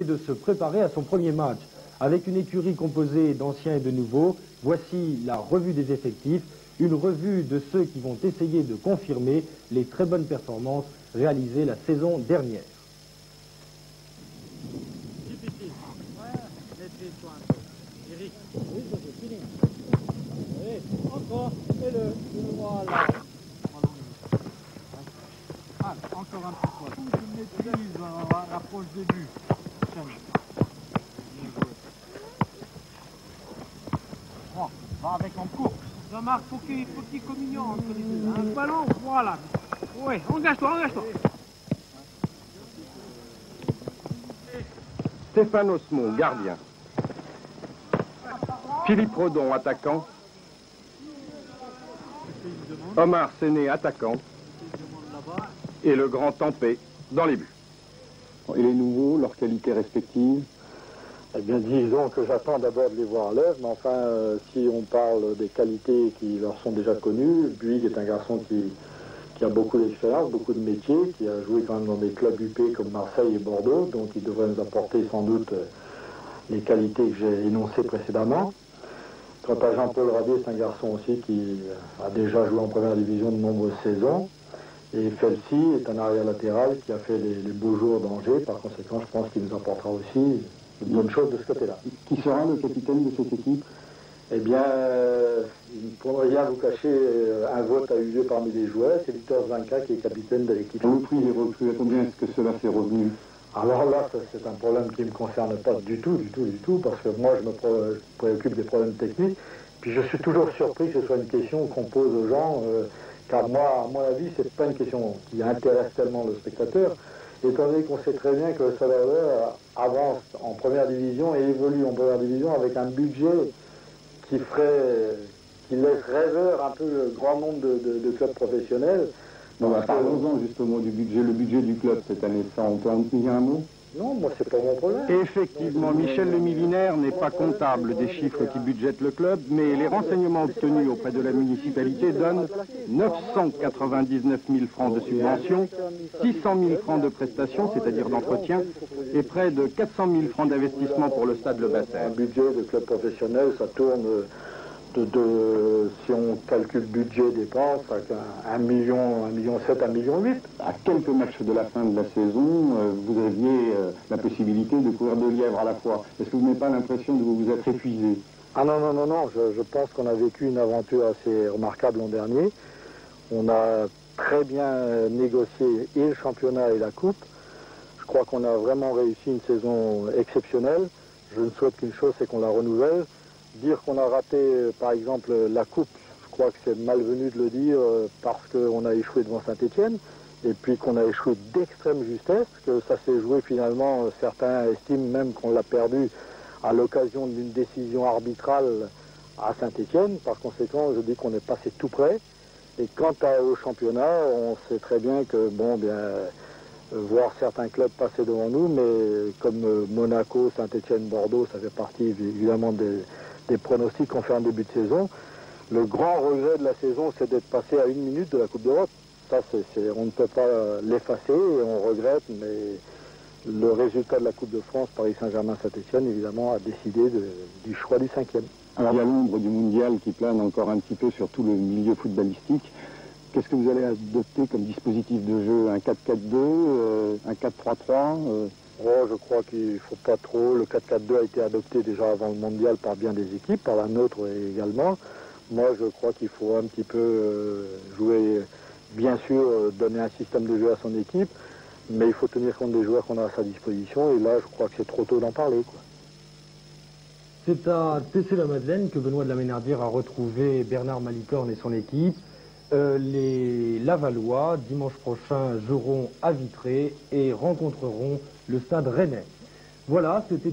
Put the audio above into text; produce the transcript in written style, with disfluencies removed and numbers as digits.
de se préparer à son premier match. Avec une écurie composée d'anciens et de nouveaux, voici la revue des effectifs, une revue de ceux qui vont essayer de confirmer les très bonnes performances réalisées la saison dernière. Difficile. Ouais, laissez-toi un peu. Eric. Oui, c'est fini. Oui, encore, fais-le. Voilà. Ah, encore un petit peu. Toute une maîtrise à l'approche du but. Bon, va avec en course. Jean-Marc, faut qu'il communion entre les deux. Un ballon, voilà. Ouais, engage-toi, engage-toi. Stéphane Osmond, gardien. Philippe Redon, attaquant. Omar Séné, attaquant. Et le grand Tempé, dans les buts. Et les nouveaux, leurs qualités respectives? Eh bien, disons que j'attends d'abord de les voir à l'œuvre, mais enfin, si on parle des qualités qui leur sont déjà connues, Buig est un garçon qui a beaucoup d'expérience, beaucoup de métiers, qui a joué quand même dans des clubs UP comme Marseille et Bordeaux, donc il devrait nous apporter sans doute les qualités que j'ai énoncées précédemment. Quant à Jean-Paul Rabier, c'est un garçon aussi qui a déjà joué en première division de nombreuses saisons. Et Felsi est un arrière latéral qui a fait les beaux jours d'Angers. Par conséquent, je pense qu'il nous apportera aussi une bonne chose de ce côté-là. Qui sera le capitaine de cette équipe? Eh bien, pour ne rien vous cacher, un vote a eu lieu parmi les joueurs. C'est Victor Zanka qui est capitaine de l'équipe. Le prix des recrues, à combien est-ce que cela s'est revenu? Alors là, c'est un problème qui ne me concerne pas du tout, parce que moi, je me préoccupe des problèmes techniques. Puis je suis toujours surpris que ce soit une question qu'on pose aux gens, car moi, à mon avis, c'est pas une question qui intéresse tellement le spectateur, étant donné qu'on sait très bien que le Salvador avance en première division et évolue en première division avec un budget qui laisse rêveur un peu le grand nombre de clubs professionnels. Parlons-en justement du budget. Le budget du club cette année, ça, on peut en dire un mot? Non, moi, c'est pas mon problème. Effectivement, Michel Le Milinaire n'est pas comptable des chiffres qui budgètent le club, mais les renseignements obtenus auprès de la municipalité donnent 999 000 francs de subvention, 600 000 francs de prestations, c'est-à-dire d'entretien, et près de 400 000 francs d'investissement pour le stade Le Bassin. Un budget de club professionnel, ça tourne si on calcule budget dépenses, avec 1,7 million, 1,8 million. À quelques matchs de la fin de la saison, vous aviez la possibilité de courir 2 lièvres à la fois. Est-ce que vous n'avez pas l'impression de vous être épuisé? Ah non, je pense qu'on a vécu une aventure assez remarquable l'an dernier. On a très bien négocié et le championnat et la coupe. Je crois qu'on a vraiment réussi une saison exceptionnelle. Je ne souhaite qu'une chose, c'est qu'on la renouvelle. Dire qu'on a raté, par exemple, la coupe, je crois que c'est malvenu de le dire parce qu'on a échoué devant Saint-Étienne et puis qu'on a échoué d'extrême justesse, que ça s'est joué finalement, certains estiment même qu'on l'a perdu à l'occasion d'une décision arbitrale à Saint-Étienne. Par conséquent, je dis qu'on est passé tout près. Et quant au championnat, on sait très bien que, bon, bien, voir certains clubs passer devant nous, mais comme Monaco, Saint-Étienne, Bordeaux, ça fait partie évidemment des pronostics qu'on fait en début de saison. Le grand regret de la saison, c'est d'être passé à 1 minute de la Coupe d'Europe. Ça, on ne peut pas l'effacer et on regrette, mais le résultat de la Coupe de France, Paris Saint-Germain-Saint-Étienne, évidemment, a décidé du choix du 5e. Alors, il y a l'ombre du mondial qui plane encore un petit peu sur tout le milieu footballistique. Qu'est-ce que vous allez adopter comme dispositif de jeu? Un 4-4-2, un 4-3-3 Oh, je crois qu'il ne faut pas trop. Le 4-4-2 a été adopté déjà avant le mondial par bien des équipes, par la nôtre également. Moi, je crois qu'il faut un petit peu jouer, bien sûr, donner un système de jeu à son équipe, mais il faut tenir compte des joueurs qu'on a à sa disposition, et là, je crois que c'est trop tôt d'en parler, quoi. C'est à Tessé-la-Madeleine que Benoît de la Ménardière a retrouvé Bernard Malicorne et son équipe. Les Lavallois, dimanche prochain, joueront à Vitré et rencontreront le Stade Rennais. Voilà, c'était